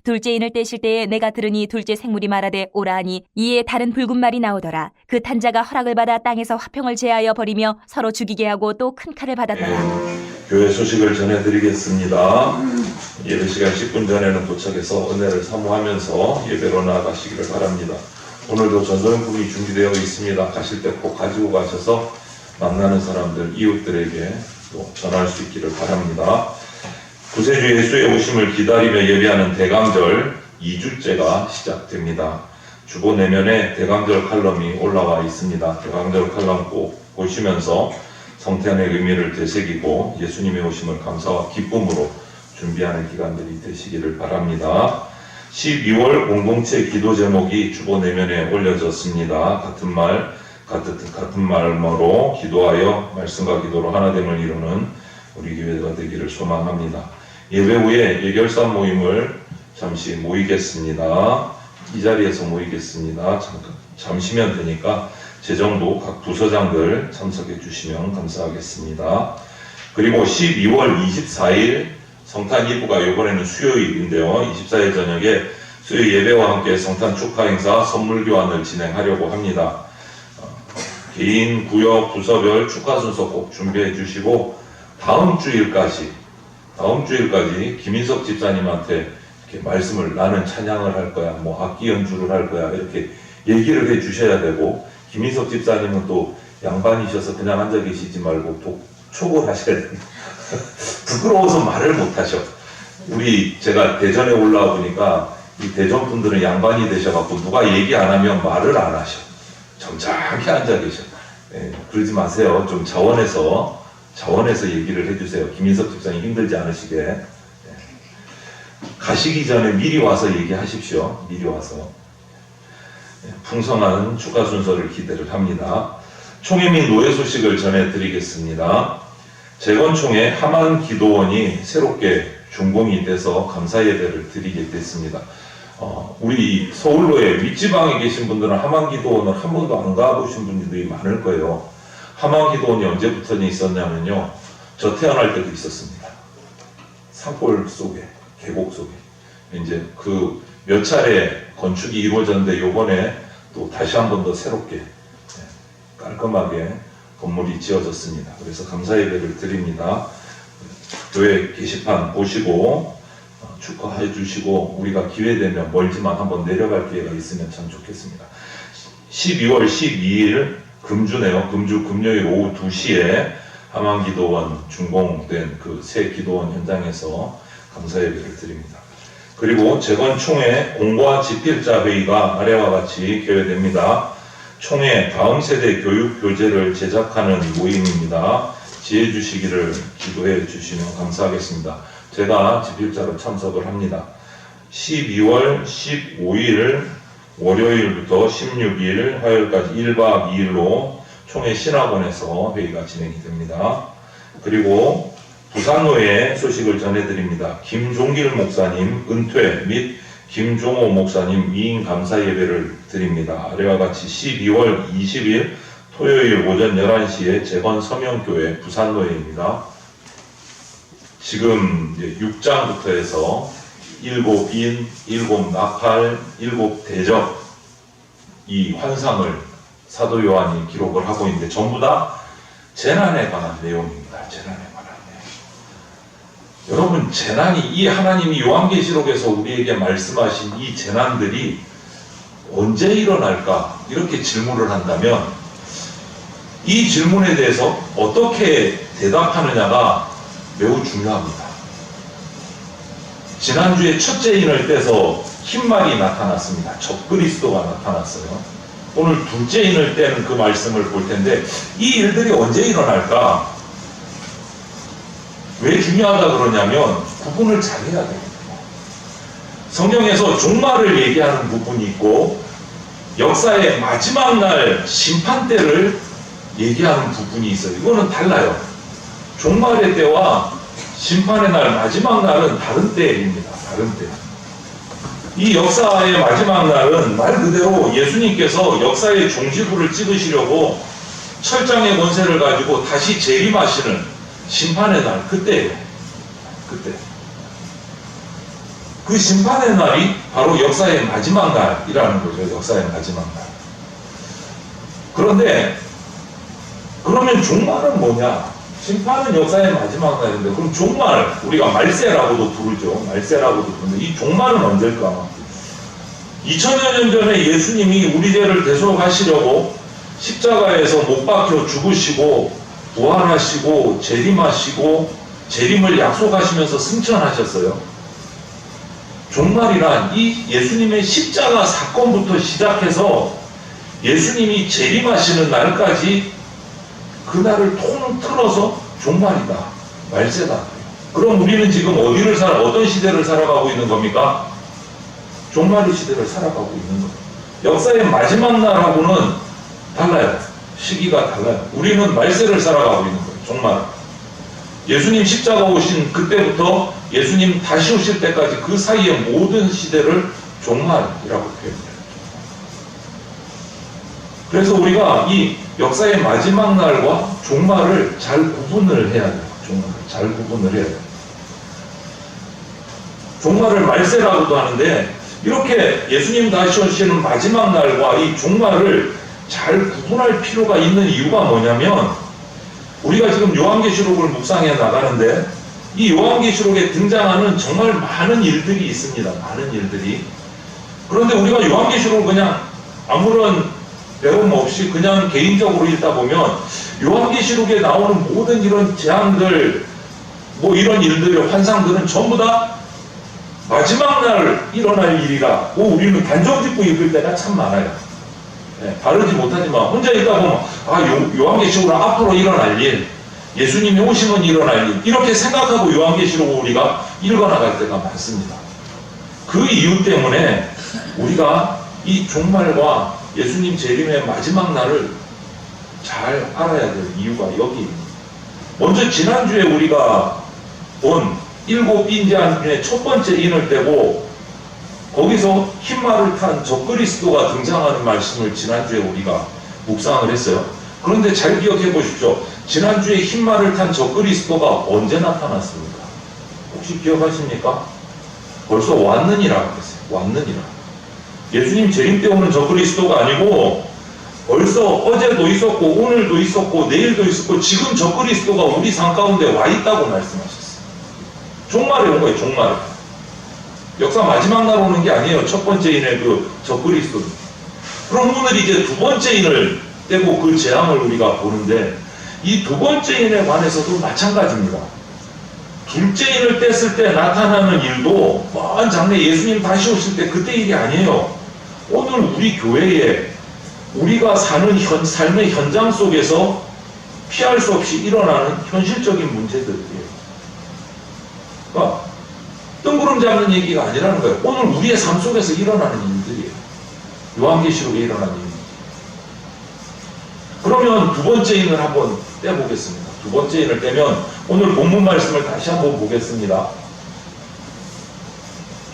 둘째 인을 떼실 때에 내가 들으니 둘째 생물이 말하되 오라 하니 이에 다른 붉은 말이 나오더라. 그 탄자가 허락을 받아 땅에서 화평을 제하여 버리며 서로 죽이게 하고 또 큰 칼을 받았더라. 교회 소식을 전해드리겠습니다. 예배 시간 10분 전에는 도착해서 은혜를 사모하면서 예배로 나아가시기를 바랍니다. 오늘도 전도용품이 준비되어 있습니다. 가실 때 꼭 가지고 가셔서 만나는 사람들, 이웃들에게 또 전할 수 있기를 바랍니다. 구세주 예수의 오심을 기다리며 예배하는 대강절 2주째가 시작됩니다. 주보 내면에 대강절 칼럼이 올라와 있습니다. 대강절 칼럼 꼭 보시면서 성탄의 의미를 되새기고 예수님의 오심을 감사와 기쁨으로 준비하는 기간들이 되시기를 바랍니다. 12월 공동체 기도 제목이 주보 내면에 올려졌습니다. 같은 말로 기도하여 말씀과 기도로 하나됨을 이루는 우리 교회가 되기를 소망합니다. 예배 후에 예결사 모임을 잠시 모이겠습니다. 이 자리에서 모이겠습니다. 잠시면 되니까 재정부 각 부서장들 참석해 주시면 감사하겠습니다. 그리고 12월 24일 성탄 이브가 이번에는 수요일인데요. 24일 저녁에 수요 예배와 함께 성탄 축하 행사 선물 교환을 진행하려고 합니다. 개인, 구역, 부서별 축하 순서 꼭 준비해 주시고 다음 주일까지 김인석 집사님한테 이렇게 말씀을 나는 찬양을 할 거야, 뭐 악기 연주를 할 거야 이렇게 얘기를 해 주셔야 되고 김인석 집사님은 또 양반이셔서 그냥 앉아 계시지 말고 독촉을 하셔야 됩니다. 부끄러워서 말을 못 하셔. 제가 대전에 올라와 보니까 이 대전 분들은 양반이 되셔갖고 누가 얘기 안 하면 말을 안 하셔. 점잖게 앉아 계셔. 그러지 마세요. 좀 자원해서 얘기를 해주세요. 김인석 집사님 힘들지 않으시게. 가시기 전에 미리 와서 얘기하십시오. 미리 와서. 풍성한 축하 순서를 기대를 합니다. 총회 및 노예 소식을 전해드리겠습니다. 재건총회 하만 기도원이 새롭게 준공이 돼서 감사 예배를 드리게 됐습니다. 우리 서울로에 윗지방에 계신 분들은 하만 기도원을 한 번도 안 가보신 분들이 많을 거예요. 하만 기도원이 언제부터 있었냐면요. 저 태어날 때도 있었습니다. 산골 속에, 계곡 속에. 이제 그 몇 차례 건축이 이루어졌는데 요번에 또 다시 한 번 더 새롭게 깔끔하게 건물이 지어졌습니다. 그래서 감사 예배를 드립니다. 교회 게시판 보시고 축하해 주시고 우리가 기회되면 멀지만 한번 내려갈 기회가 있으면 참 좋겠습니다. 12월 12일 금주네요. 금주 금요일 오후 2시에 하만기도원 준공된 그 새 기도원 현장에서 감사 예배를 드립니다. 그리고 재건총회 공과 집필자 회의가 아래와 같이 개회됩니다. 총회 다음 세대 교육 교재를 제작하는 모임입니다. 지혜 주시기를 기도해 주시면 감사하겠습니다. 제가 집필자로 참석을 합니다. 12월 15일 월요일부터 16일 화요일까지 1박 2일로 총회 신학원에서 회의가 진행이 됩니다. 그리고 부산노회 소식을 전해드립니다. 김종길 목사님 은퇴 및 김종호 목사님 위임 감사 예배를 드립니다. 아래와 같이 12월 20일 토요일 오전 11시에 재건 서명교회 부산노회입니다. 지금 6장부터 해서 7인, 7나팔, 7대접 이 환상을 사도 요한이 기록을 하고 있는데 전부 다 재난에 관한 내용입니다. 재난에 관한 내용. 여러분 재난이 이 하나님이 요한계시록에서 우리에게 말씀하신 이 재난들이 언제 일어날까 이렇게 질문을 한다면 이 질문에 대해서 어떻게 대답하느냐가 매우 중요합니다. 지난주에 첫째 인을 떼서 흰말이 나타났습니다. 적그리스도가 나타났어요. 오늘 둘째 인을 떼는 그 말씀을 볼 텐데 이 일들이 언제 일어날까? 왜 중요하다 그러냐면 구분을 잘해야 됩니다. 성경에서 종말을 얘기하는 부분이 있고 역사의 마지막 날 심판 때를 얘기하는 부분이 있어요. 이거는 달라요. 종말의 때와 심판의 날 마지막 날은 다른 때입니다. 다른 때. 이 역사의 마지막 날은 말 그대로 예수님께서 역사의 종지부를 찍으시려고 철장의 권세를 가지고 다시 재림하시는 심판의 날 그때예요. 그때. 그 심판의 날이 바로 역사의 마지막 날이라는 거죠. 역사의 마지막 날. 그런데 그러면 종말은 뭐냐? 심판은 역사의 마지막 날인데 그럼 종말, 우리가 말세라고도 부르죠. 말세라고도 부르는데 이 종말은 언제일까? 2000여 년 전에 예수님이 우리 죄를 대속하시려고 십자가에서 못 박혀 죽으시고 부활하시고 재림하시고 재림을 약속하시면서 승천하셨어요. 종말이란 이 예수님의 십자가 사건부터 시작해서 예수님이 재림하시는 날까지 그날을 통틀어서 종말이다, 말세다. 그럼 우리는 지금 어떤 시대를 살아가고 있는 겁니까? 종말의 시대를 살아가고 있는 거예요. 역사의 마지막 날하고는 달라요. 시기가 달라요. 우리는 말세를 살아가고 있는 거예요. 종말. 예수님 십자가 오신 그때부터 예수님 다시 오실 때까지 그 사이의 모든 시대를 종말이라고 표현해요. 그래서 우리가 이 역사의 마지막 날과 종말을 잘 구분을 해야 돼요. 종말을 잘 구분을 해야 돼요. 종말을 말세라고도 하는데 이렇게 예수님 다시 오시는 마지막 날과 이 종말을 잘 구분할 필요가 있는 이유가 뭐냐면 우리가 지금 요한계시록을 묵상해 나가는데 이 요한계시록에 등장하는 정말 많은 일들이 있습니다. 많은 일들이. 그런데 우리가 요한계시록을 그냥 아무런 배움 없이 그냥 개인적으로 읽다 보면 요한계시록에 나오는 모든 이런 재앙들, 뭐 이런 일들, 환상들은 전부 다 마지막 날 일어날 일이라고 우리는 단정짓고 읽을 때가 참 많아요. 네, 바르지 못하지만 혼자 읽다 보면 요한계시록은 앞으로 일어날 일, 예수님이 오시면 일어날 일, 이렇게 생각하고 요한계시록을 우리가 읽어나갈 때가 많습니다. 그 이유 때문에 우리가 이 종말과 예수님 재림의 마지막 날을 잘 알아야 될 이유가 여기입니다. 먼저 지난주에 우리가 본 7인자 중에 첫 번째 인을 떼고 거기서 흰말을 탄 적그리스도가 등장하는 말씀을 지난주에 우리가 묵상을 했어요. 그런데 잘 기억해 보십시오. 지난주에 흰말을 탄 적그리스도가 언제 나타났습니까? 혹시 기억하십니까? 벌써 왔느니라고 했어요. 왔느니라. 예수님 재림 때 오는 적그리스도가 아니고 벌써 어제도 있었고 오늘도 있었고 내일도 있었고 지금 적그리스도가 우리 삶 가운데 와 있다고 말씀하셨어요. 종말에 온 거예요. 종말에. 역사 마지막 날 오는 게 아니에요. 첫 번째 인의 그 적그리스도는. 그럼 오늘 이제 두 번째 인을 떼고 그 재앙을 우리가 보는데 이 두 번째 인에 관해서도 마찬가지입니다. 둘째 인을 뗐을 때 나타나는 일도 먼 장래 예수님 다시 오실 때 그때 일이 아니에요. 오늘 우리 교회에 우리가 사는 삶의 현장 속에서 피할 수 없이 일어나는 현실적인 문제들이에요. 그러니까 뜬구름 잡는 얘기가 아니라는 거예요. 오늘 우리의 삶 속에서 일어나는 일들이에요. 요한계시록에 일어나는 일. 그러면 두 번째 인을 한번 떼보겠습니다. 두 번째 인을 떼면 오늘 본문 말씀을 다시 한번 보겠습니다.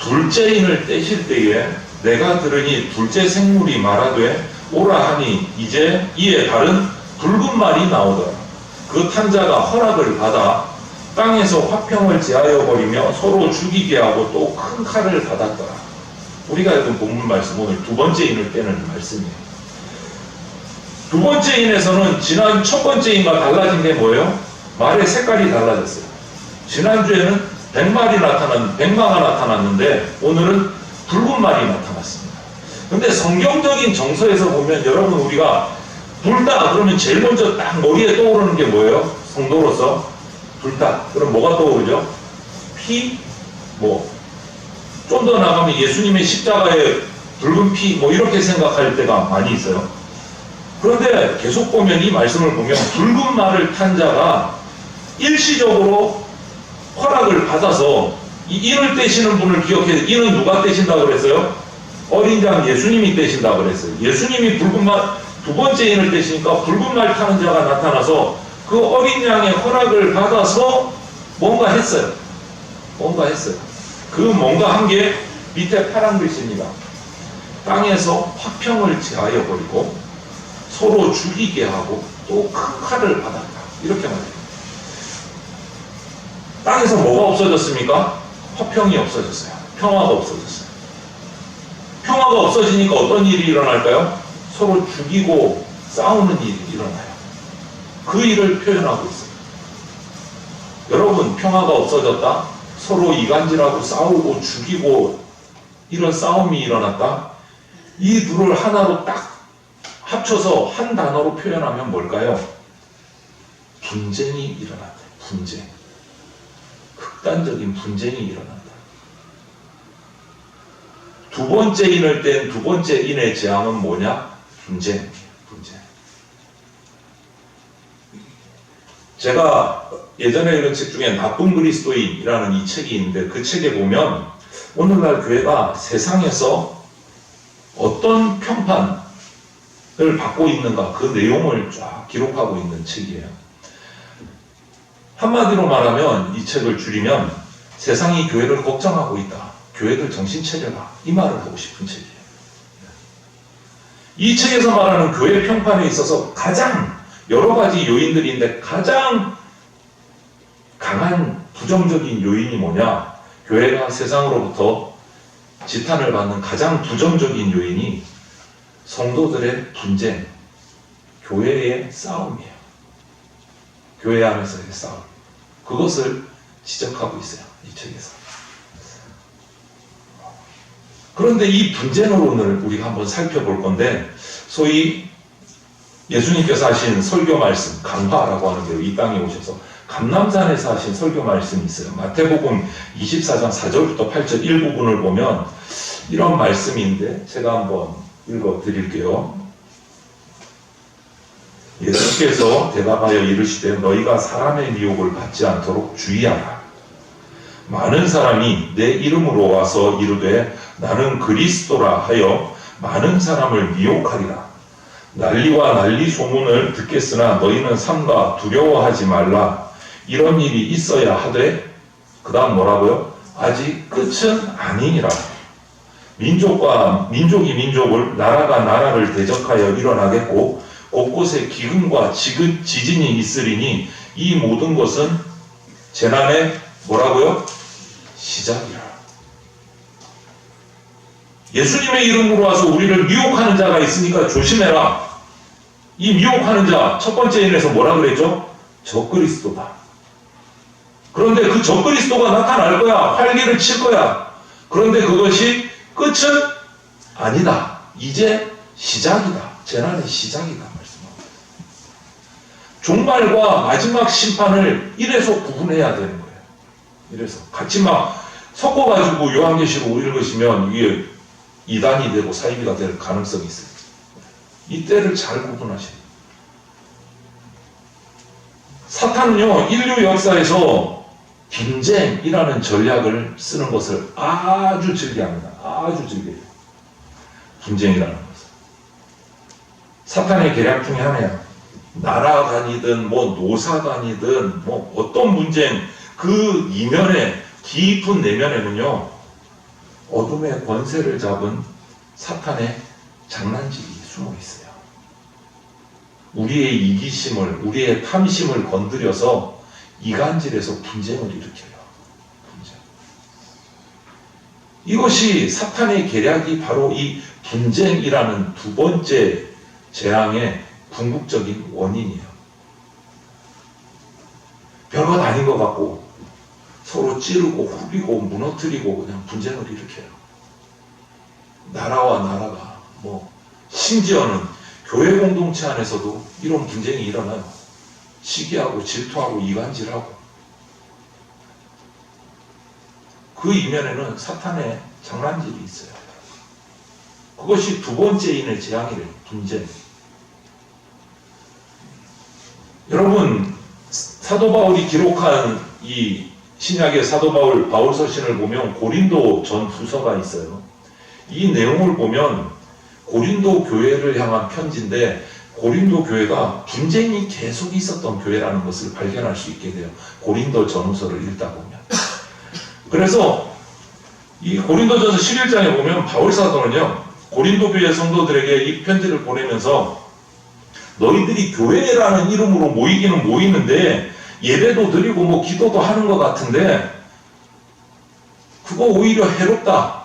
둘째 인을 떼실 때에 내가 들으니 둘째 생물이 말하되 오라 하니 이제 이에 다른 붉은 말이 나오더라. 그 탄자가 허락을 받아 땅에서 화평을 제하여 버리며 서로 죽이게 하고 또 큰 칼을 받았더라. 우리가 읽은 본문 말씀 오늘 두 번째 인을 떼는 말씀이에요. 두 번째 인에서는 지난 첫 번째 인과 달라진 게 뭐예요? 말의 색깔이 달라졌어요. 지난주에는 백마가 나타났는데 오늘은 붉은 말이 나타났습니다. 근데 성경적인 정서에서 보면 여러분 우리가 불다 그러면 제일 먼저 딱 머리에 떠오르는 게 뭐예요? 성도로서 불다. 그럼 뭐가 떠오르죠? 피, 좀 더 나가면 예수님의 십자가에 붉은 피, 이렇게 생각할 때가 많이 있어요. 그런데 계속 보면 이 말씀을 보면 붉은 말을 탄 자가 일시적으로 허락을 받아서 이 인을 떼시는 분을 기억해서 인은 누가 떼신다고 그랬어요? 어린 양 예수님이 떼신다고 그랬어요. 예수님이 붉은 말, 두 번째 인을 떼시니까 붉은 말 타는 자가 나타나서 그 어린 양의 허락을 받아서 뭔가 했어요. 그 뭔가 한 게 밑에 파란 글씨입니다. 땅에서 화평을 제하여 버리고 서로 죽이게 하고 또 큰 칼을 받았다. 이렇게 말해요. 땅에서 뭐가 없어졌습니까? 화평이 없어졌어요. 평화가 없어졌어요. 평화가 없어지니까 어떤 일이 일어날까요? 서로 죽이고 싸우는 일이 일어나요. 그 일을 표현하고 있어요. 여러분, 평화가 없어졌다? 서로 이간질하고 싸우고 죽이고 이런 싸움이 일어났다? 이 둘을 하나로 딱 합쳐서 한 단어로 표현하면 뭘까요? 분쟁이 일어난다. 분쟁. 극단적인 분쟁이 일어난다. 두 번째 인을 뗀 두 번째 인의 재앙은 뭐냐? 분쟁. 분쟁. 제가 예전에 읽은 책 중에 나쁜 그리스도인이라는 이 책이 있는데 그 책에 보면 오늘날 교회가 세상에서 어떤 평판을 받고 있는가 그 내용을 쫙 기록하고 있는 책이에요. 한마디로 말하면 이 책을 줄이면 세상이 교회를 걱정하고 있다. 교회들 정신 차려라. 이 말을 하고 싶은 책이에요. 이 책에서 말하는 교회 평판에 있어서 가장 여러 가지 요인들인데 가장 강한 부정적인 요인이 뭐냐? 교회가 세상으로부터 지탄을 받는 가장 부정적인 요인이 성도들의 분쟁, 교회의 싸움이에요. 교회 안에서의 싸움. 그것을 지적하고 있어요. 이 책에서. 그런데 이 분쟁으로는 우리가 한번 살펴볼 건데 소위 예수님께서 하신 설교 말씀, 강화라고 하는 게 이 땅에 오셔서 감람산에서 하신 설교 말씀이 있어요. 마태복음 24장 4절부터 8절 일부분을 보면 이런 말씀인데 제가 한번 읽어 드릴게요. 예수께서 대답하여 이르시되 너희가 사람의 미혹을 받지 않도록 주의하라. 많은 사람이 내 이름으로 와서 이르되 나는 그리스도라 하여 많은 사람을 미혹하리라. 난리와 난리 소문을 듣겠으나 너희는 삼가 두려워하지 말라. 이런 일이 있어야 하되 그 다음 뭐라고요? 아직 끝은 아니니라. 민족이 민족을 나라가 나라를 대적하여 일어나겠고 곳곳에 기근과 지진이 있으리니 이 모든 것은 재난의 뭐라고요? 시작이라. 예수님의 이름으로 와서 우리를 미혹하는 자가 있으니까 조심해라. 이 미혹하는 자 첫 번째 인에서 뭐라 그랬죠? 적그리스도다. 그런데 그 적그리스도가 나타날 거야. 활기를 칠 거야. 그런데 그것이 끝은 아니다. 이제 시작이다. 재난의 시작이다. 말씀합니다. 종말과 마지막 심판을 이래서 구분해야 되는 거예요. 이래서 같이 막 섞어가지고 요한계시록 읽으시면 이게 이단이 되고 사이비가 될 가능성이 있어요. 이 때를 잘 구분하셔야 돼요. 사탄은요, 인류 역사에서 분쟁이라는 전략을 쓰는 것을 아주 즐겨합니다. 아주 즐겨요. 분쟁이라는 것을. 사탄의 계략 중에 하나야. 나라 간이든 뭐 노사 간이든 뭐 어떤 분쟁 그 이면에 깊은 내면에는요 어둠의 권세를 잡은 사탄의 장난질이 숨어 있어요. 우리의 이기심을, 우리의 탐심을 건드려서 이간질에서 분쟁을 일으켜요. 분쟁. 이것이 사탄의 계략이 바로 이 분쟁이라는 두 번째 재앙의 궁극적인 원인이에요. 별것 아닌 것 같고 서로 찌르고 후비고 무너뜨리고 그냥 분쟁을 일으켜요. 나라와 나라가 뭐 심지어는 교회 공동체 안에서도 이런 분쟁이 일어나요. 시기하고 질투하고 이간질하고 그 이면에는 사탄의 장난질이 있어요. 그것이 두 번째 인의 재앙이래요. 분쟁. 여러분 사도 바울이 기록한 이 신약의 사도 바울 서신을 보면 고린도 전 후서가 있어요. 이 내용을 보면 고린도 교회를 향한 편지인데 고린도 교회가 분쟁이 계속 있었던 교회라는 것을 발견할 수 있게 돼요. 고린도 전후서를 읽다 보면. 그래서 이 고린도전서 11장에 보면 바울 사도는요. 고린도 교회 성도들에게 이 편지를 보내면서 너희들이 교회라는 이름으로 모이기는 모이는데 예배도 드리고 뭐 기도도 하는 것 같은데 그거 오히려 해롭다.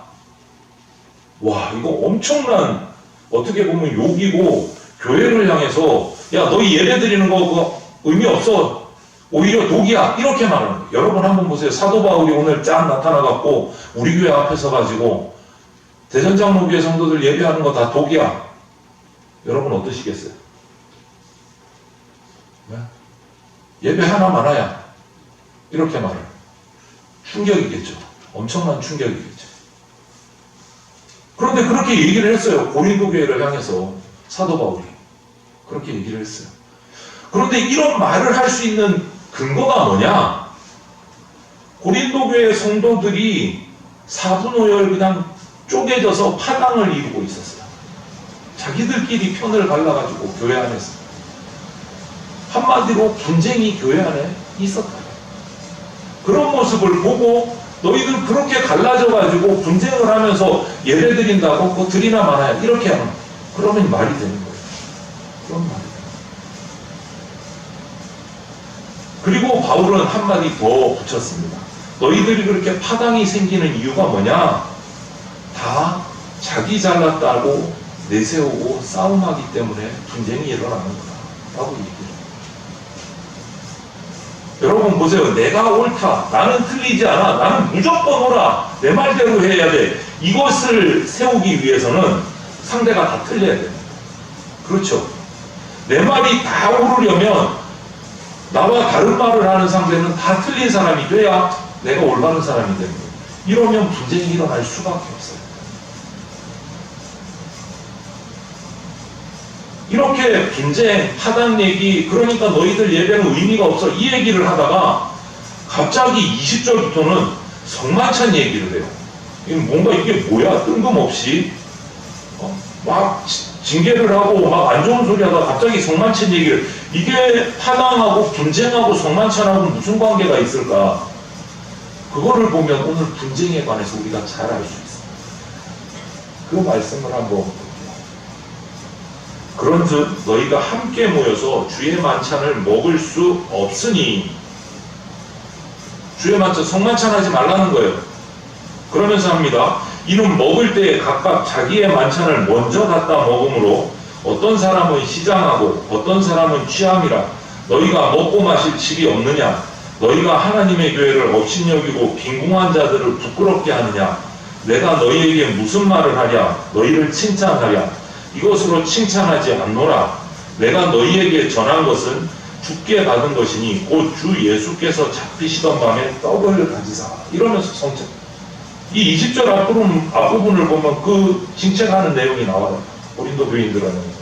와, 이거 엄청난, 어떻게 보면 욕이고, 교회를 향해서, 야, 너희 예배 드리는 거 그거 의미 없어. 오히려 독이야. 이렇게 말하는 거예요. 여러분 한번 보세요. 사도 바울이 오늘 쫙 나타나갖고, 우리 교회 앞에 서가지고, 대전장로교회 성도들 예배하는 거 다 독이야. 여러분 어떠시겠어요? 네? 예배 하나 많아야. 이렇게 말을. 충격이겠죠. 엄청난 충격이겠죠. 그런데 그렇게 얘기를 했어요. 고린도 교회를 향해서 사도 바울이 그렇게 얘기를 했어요. 그런데 이런 말을 할 수 있는 근거가 뭐냐? 고린도 교회 성도들이 사분오열 그냥 쪼개져서 파당을 이루고 있었어요. 자기들끼리 편을 갈라가지고 교회 안에서 한마디로 분쟁이 교회 안에 있었다. 그런 모습을 보고 너희들 그렇게 갈라져가지고 분쟁을 하면서 예배 드린다고 그거 드리나 마나야 이렇게 하는 거예요. 그러면 말이 되는 거예요. 그런 말이 돼요. 그리고 바울은 한마디 더 붙였습니다. 너희들이 그렇게 파당이 생기는 이유가 뭐냐? 다 자기 잘났다고 내세우고 싸움하기 때문에 분쟁이 일어나는 거다 라고 얘기해요. 여러분 보세요. 내가 옳다. 나는 틀리지 않아. 나는 무조건 옳아. 내 말대로 해야 돼. 이것을 세우기 위해서는 상대가 다 틀려야 됩니다. 그렇죠. 내 말이 다 오르려면 나와 다른 말을 하는 상대는 다 틀린 사람이 돼야 내가 올바른 사람이 됩니다. 이러면 분쟁이 일어날 수밖에 없어요. 이렇게 분쟁, 파당 얘기, 그러니까 너희들 예배는 의미가 없어. 이 얘기를 하다가 갑자기 20절부터는 성만찬 얘기를 해요. 뭔가 이게 뭐야? 뜬금없이 막 징계를 하고 막 안 좋은 소리 하다가 갑자기 성만찬 얘기를, 이게 파당하고 분쟁하고 성만찬하고 무슨 관계가 있을까? 그거를 보면 오늘 분쟁에 관해서 우리가 잘 알 수 있습니다. 그 말씀을 한번 그런즉 너희가 함께 모여서 주의 만찬을 먹을 수 없으니, 주의 만찬, 성만찬 하지 말라는 거예요. 그러면서 합니다. 이는 먹을 때 각각 자기의 만찬을 먼저 갖다 먹으므로 어떤 사람은 시장하고 어떤 사람은 취함이라. 너희가 먹고 마실 칠이 없느냐? 너희가 하나님의 교회를 업신여기고 빈궁한 자들을 부끄럽게 하느냐? 내가 너희에게 무슨 말을 하랴? 너희를 칭찬하랴? 이것으로 칭찬하지 않노라. 내가 너희에게 전한 것은 주께 받은 것이니 곧 주 예수께서 잡히시던 밤에 떡을 가지사. 이러면서 성찬. 이 20절 앞부분을 보면 그 칭찬하는 내용이 나와요. 고린도 교인들은.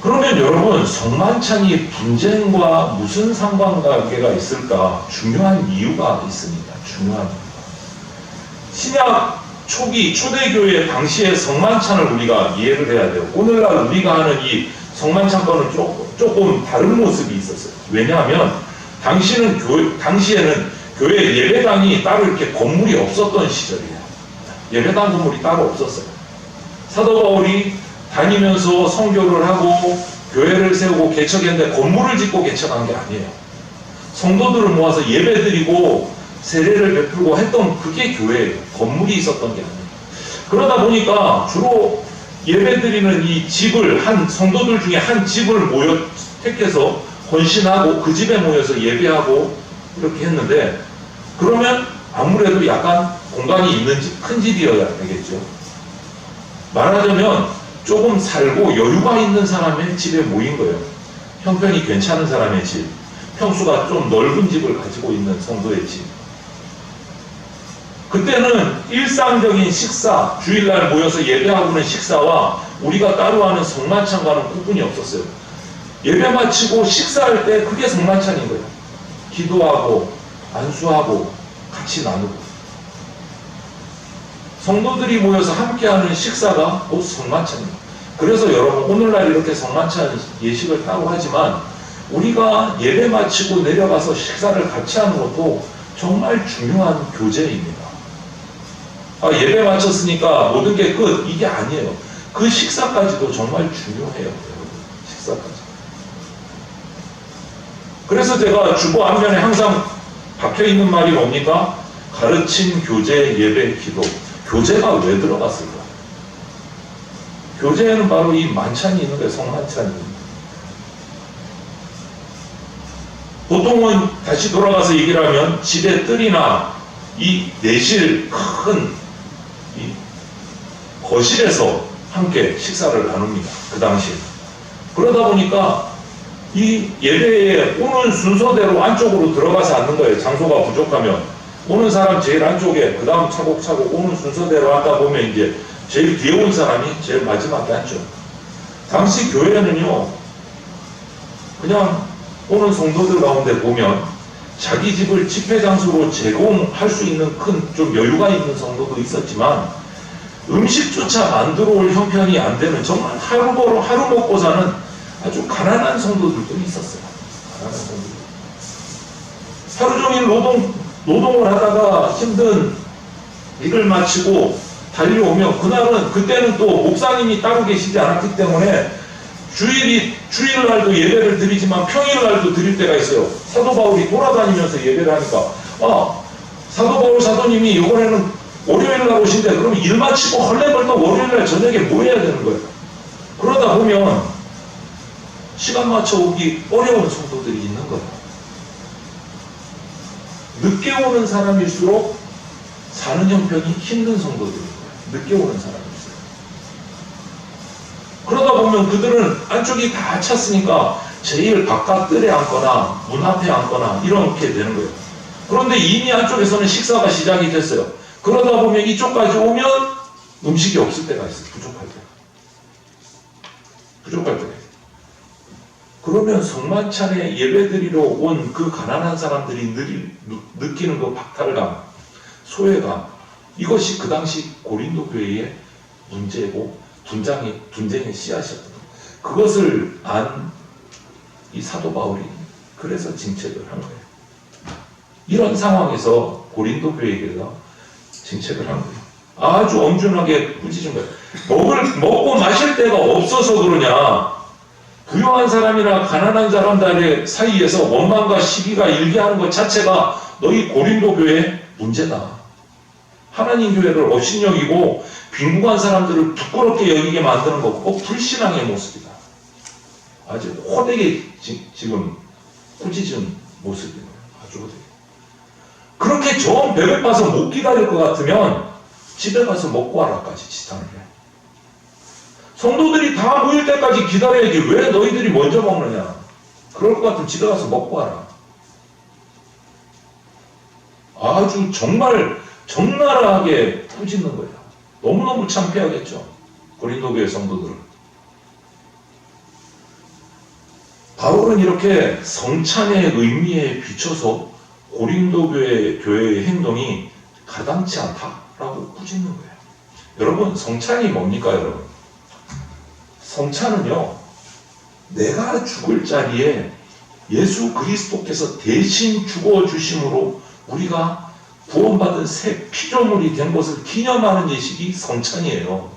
그러면 여러분, 성만찬이 분쟁과 무슨 상관관계가 있을까? 중요한 이유가 있습니다. 중요한 이유가. 신약 초기 초대교회 당시의 성만찬을 우리가 이해를 해야 돼요. 오늘날 우리가 하는 이 성만찬과는 조금 다른 모습이 있었어요. 왜냐하면 당시에는 교회 예배당이 따로 이렇게 건물이 없었던 시절이에요. 예배당 건물이 따로 없었어요. 사도 바울이 다니면서 선교를 하고 교회를 세우고 개척했는데 건물을 짓고 개척한 게 아니에요. 성도들을 모아서 예배드리고 세례를 베풀고 했던 그게 교회예요. 건물이 있었던 게 아니에요. 그러다 보니까 주로 예배드리는 이 집을, 성도들 중에 한 집을 택해서 헌신하고 그 집에 모여서 예배하고 이렇게 했는데, 그러면 아무래도 약간 공간이 있는 집, 큰 집이어야 되겠죠. 말하자면 조금 살고 여유가 있는 사람의 집에 모인 거예요. 형편이 괜찮은 사람의 집, 평수가 좀 넓은 집을 가지고 있는 성도의 집. 그때는 일상적인 식사, 주일날 모여서 예배하고는 식사와 우리가 따로 하는 성만찬과는 구분이 없었어요. 예배 마치고 식사할 때 그게 성만찬인 거예요. 기도하고 안수하고 같이 나누고. 성도들이 모여서 함께하는 식사가 곧 성만찬입니다. 그래서 여러분, 오늘날 이렇게 성만찬 예식을 따로 하지만 우리가 예배 마치고 내려가서 식사를 같이 하는 것도 정말 중요한 교제입니다. 예배 마쳤으니까 모든 게 끝, 이게 아니에요. 그 식사까지도 정말 중요해요. 여러분, 식사까지. 그래서 제가 주보 앞면에 항상 박혀있는 말이 뭡니까? 가르침, 교제, 예배, 기도. 교제가 왜 들어갔을까? 교제에는 바로 이 만찬이 있는 거예요. 성만찬이. 보통은 다시 돌아가서 얘기를 하면 집에 뜰이나 이 내실 큰 이 거실에서 함께 식사를 나눕니다. 그 당시에. 그러다 보니까 이 예배에 오는 순서대로 안쪽으로 들어가서 앉는 거예요. 장소가 부족하면. 오는 사람 제일 안쪽에, 그 다음 차곡차곡 오는 순서대로 하다 보면 이제 제일 뒤에 온 사람이 제일 마지막에 앉죠. 당시 교회는요, 그냥 오는 성도들 가운데 보면 자기 집을 집회 장소로 제공할 수 있는 큰 좀 여유가 있는 성도도 있었지만 음식조차 만들어 올 형편이 안 되는 정말 하루 먹고 사는 아주 가난한 성도들도 있었어요. 가난한 성도들. 하루 종일 노동을 하다가 힘든 일을 마치고 달려오면 그때는 또 목사님이 따로 계시지 않았기 때문에 주일날도 예배를 드리지만 평일날도 드릴 때가 있어요. 사도 바울이 돌아다니면서 예배를 하니까 사도 바울 사도님이 이번에는 월요일날 오신대. 그러면 일 마치고 헐레벌떡 월요일날 저녁에 뭐 해야 되는 거예요. 그러다 보면 시간 맞춰 오기 어려운 성도들이 있는 거예요. 늦게 오는 사람일수록 사는 형편이 힘든 성도들인 거예요. 늦게 오는 사람일수록. 그러다 보면 그들은 안쪽이 다 찼으니까 제일 바깥 뜰에 앉거나 문 앞에 앉거나 이렇게 되는 거예요. 그런데 이미 안쪽에서는 식사가 시작이 됐어요. 그러다 보면 이쪽까지 오면 음식이 없을 때가 있어요. 부족할 때. 그러면 성만찬에 예배드리러 온 그 가난한 사람들이 느끼는 그 박탈감, 소외감, 이것이 그 당시 고린도 교회의 문제고 분쟁의 씨앗이었던 거예요. 그것을 안 이 사도 바울이 그래서 징책을 한 거예요. 이런 상황에서 고린도 교회에게서 징책을 한 거예요. 아주 엄중하게 꾸짖은 거예요. 먹고 마실 데가 없어서 그러냐. 부유한 사람이나 가난한 사람들 사이에서 원망과 시기가 일기하는 것 자체가 너희 고린도 교회의 문제다. 하나님 교회를 업신여기고 빈국한 사람들을 부끄럽게 여기게 만드는 거 꼭 불신앙의 모습이다. 아주 호되게 지금 꾸짖은 모습이에요. 아주 호되게. 그렇게 정 배고파서 못 기다릴 것 같으면 집에 가서 먹고 와라까지 지탄을 해. 성도들이 다 모일 때까지 기다려야지 왜 너희들이 먼저 먹느냐. 그럴 것 같으면 집에 가서 먹고 와라. 아주 정말 적나라하게 꾸짖는 거예요. 너무너무 창피하겠죠. 고린도 교회 성도들은. 바울은 이렇게 성찬의 의미에 비춰서 고린도 교회의 행동이 가당치 않다라고 꾸짖는 거예요. 여러분, 성찬이 뭡니까, 여러분? 성찬은요, 내가 죽을 자리에 예수 그리스도께서 대신 죽어주심으로 우리가 구원받은 새 피조물이 된 것을 기념하는 예식이 성찬이에요.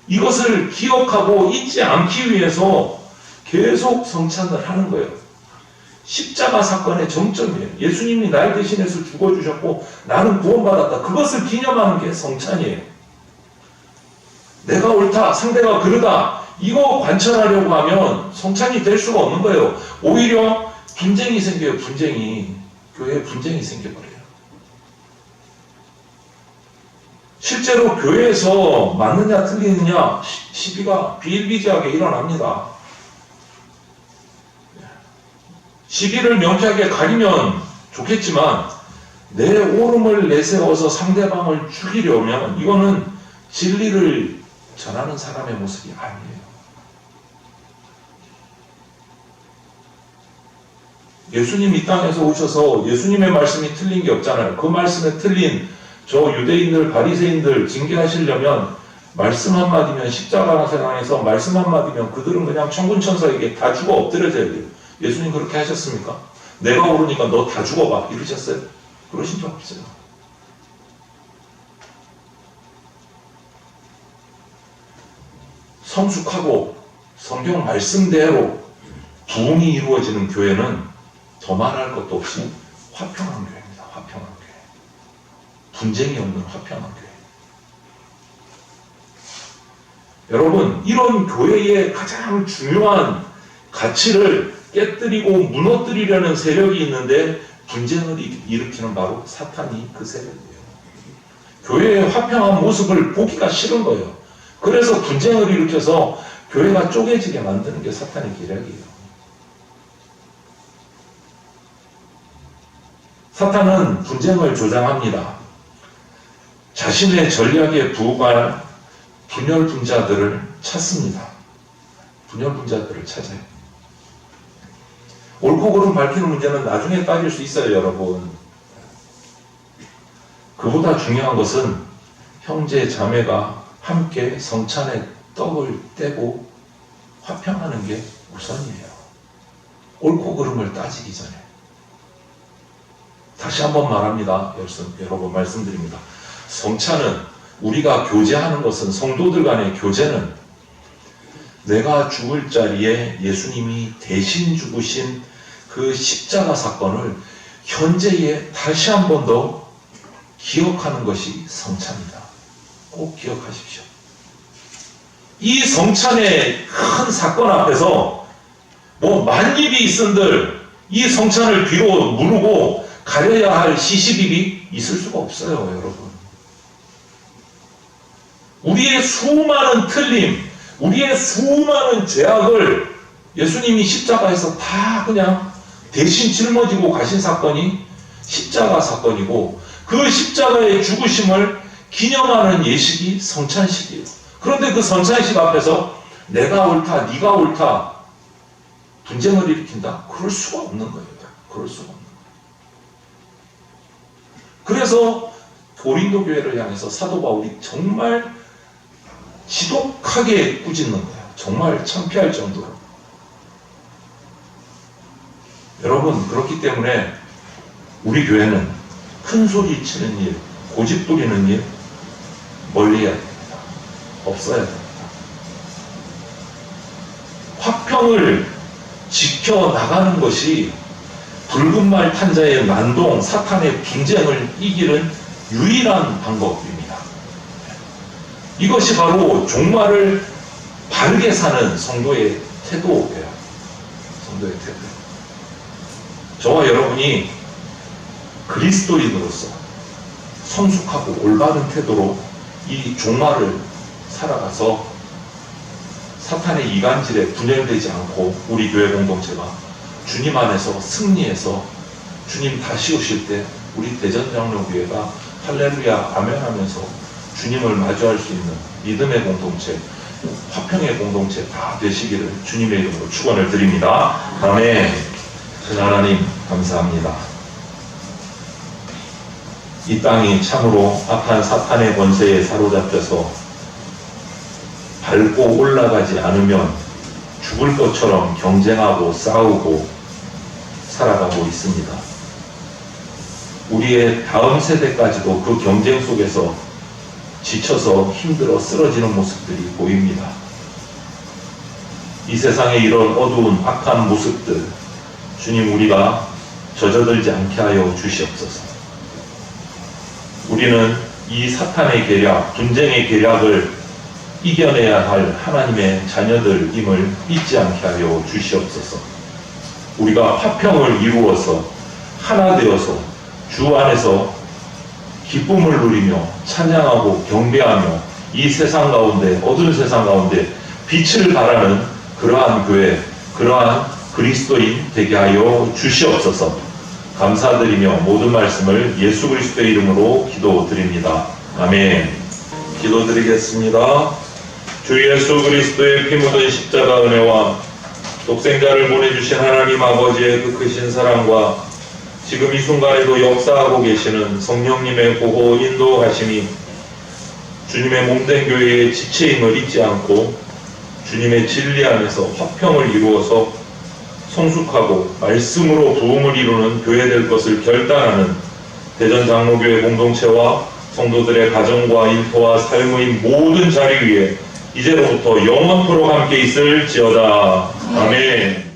이것을 기억하고 잊지 않기 위해서 계속 성찬을 하는 거예요. 십자가 사건의 정점이에요. 예수님이 날 대신해서 죽어주셨고 나는 구원받았다. 그것을 기념하는 게 성찬이에요. 내가 옳다, 상대가 그르다, 이거 관철하려고 하면 성찬이 될 수가 없는 거예요. 오히려 분쟁이 생겨요. 교회에 분쟁이 생겨버려요. 실제로 교회에서 맞느냐 틀리느냐 시비가 비일비재하게 일어납니다. 시비를 명쾌하게 가리면 좋겠지만 내 옳음을 내세워서 상대방을 죽이려면 이거는 진리를 전하는 사람의 모습이 아니에요. 예수님 이 땅에서 오셔서 예수님의 말씀이 틀린 게 없잖아요. 그 말씀에 틀린 저 유대인들, 바리새인들 징계하시려면 말씀 한마디면 십자가 상에서 말씀 한마디면 그들은 그냥 천군천사에게 다 죽어 엎드려져야 돼요. 예수님 그렇게 하셨습니까? 내가 오르니까 너 다 죽어봐 이러셨어요? 그러신 적 없어요. 성숙하고 성경 말씀대로 부흥이 이루어지는 교회는 더 말할 것도 없이 화평한 교회입니다. 화평한 교회. 분쟁이 없는 화평한 교회. 여러분, 이런 교회의 가장 중요한 가치를 깨뜨리고 무너뜨리려는 세력이 있는데 분쟁을 일으키는 바로 사탄이 그 세력이에요. 교회의 화평한 모습을 보기가 싫은 거예요. 그래서 분쟁을 일으켜서 교회가 쪼개지게 만드는 게 사탄의 계략이에요. 사탄은 분쟁을 조장합니다. 자신의 전략에 부응할 분열분자들을 찾습니다. 분열분자들을 찾아요. 옳고 그름 밝히는 문제는 나중에 따질 수 있어요, 여러분. 그보다 중요한 것은 형제 자매가 함께 성찬의 떡을 떼고 화평하는 게 우선이에요. 옳고 그름을 따지기 전에. 다시 한번 말합니다. 여러분 말씀드립니다. 성찬은 우리가 교제하는 것은 성도들 간의 교제는 내가 죽을 자리에 예수님이 대신 죽으신 그 십자가 사건을 현재에 다시 한 번 더 기억하는 것이 성찬이다. 꼭 기억하십시오. 이 성찬의 큰 사건 앞에서 뭐 만입이 있은들 이 성찬을 뒤로 무르고 가려야 할 시시비비 있을 수가 없어요, 여러분. 우리의 수많은 틀림, 우리의 수많은 죄악을 예수님이 십자가에서 다 그냥 대신 짊어지고 가신 사건이 십자가 사건이고 그 십자가의 죽으심을 기념하는 예식이 성찬식이에요. 그런데 그 성찬식 앞에서 내가 옳다, 네가 옳다 분쟁을 일으킨다? 그럴 수가 없는 거예요. 그럴 수가 없는 거예요. 그래서 고린도 교회를 향해서 사도 바울이 정말 지독하게 꾸짖는 거예요. 정말 창피할 정도로. 여러분, 그렇기 때문에 우리 교회는 큰 소리 치는 일, 고집 부리는 일 멀리 해야 됩니다. 없어야 됩니다. 화평을 지켜나가는 것이 붉은 말 탄자의 난동, 사탄의 분쟁을 이기는 유일한 방법입니다. 이것이 바로 종말을 바르게 사는 성도의 태도예요. 성도의 태도. 저와 여러분이 그리스도인으로서 성숙하고 올바른 태도로 이 종말을 살아가서 사탄의 이간질에 분열되지 않고 우리 교회 공동체가 주님 안에서 승리해서 주님 다시 오실 때 우리 대전장로교회가 할렐루야 아멘 하면서 주님을 마주할 수 있는 믿음의 공동체, 화평의 공동체 다 되시기를 주님의 이름으로 축원을 드립니다. 아멘. 하나님 감사합니다. 이 땅이 참으로 악한 사탄의 권세에 사로잡혀서 밟고 올라가지 않으면 죽을 것처럼 경쟁하고 싸우고 살아가고 있습니다. 우리의 다음 세대까지도 그 경쟁 속에서 지쳐서 힘들어 쓰러지는 모습들이 보입니다. 이 세상에 이런 어두운 악한 모습들, 주님 우리가 젖어들지 않게 하여 주시옵소서. 우리는 이 사탄의 계략, 분쟁의 계략을 이겨내야 할 하나님의 자녀들임을 잊지 않게 하여 주시옵소서. 우리가 화평을 이루어서 하나 되어서 주 안에서 기쁨을 누리며 찬양하고 경배하며 이 세상 가운데, 어두운 세상 가운데 빛을 발하는 그러한 교회, 그러한 그리스도인 되게 하여 주시옵소서. 감사드리며 모든 말씀을 예수 그리스도의 이름으로 기도드립니다. 아멘. 기도드리겠습니다. 주 예수 그리스도의 피 묻은 십자가 은혜와 독생자를 보내주신 하나님 아버지의 그 크신 사랑과 지금 이 순간에도 역사하고 계시는 성령님의 보호 인도하심이 주님의 몸된 교회의 지체임을 잊지 않고 주님의 진리 안에서 화평을 이루어서 성숙하고 말씀으로 부흥을 이루는 교회 될 것을 결단하는 대전장로교회 공동체와 성도들의 가정과 일터와 삶의 모든 자리 위에 이제로부터 영원토록 함께 있을지어다. 아멘.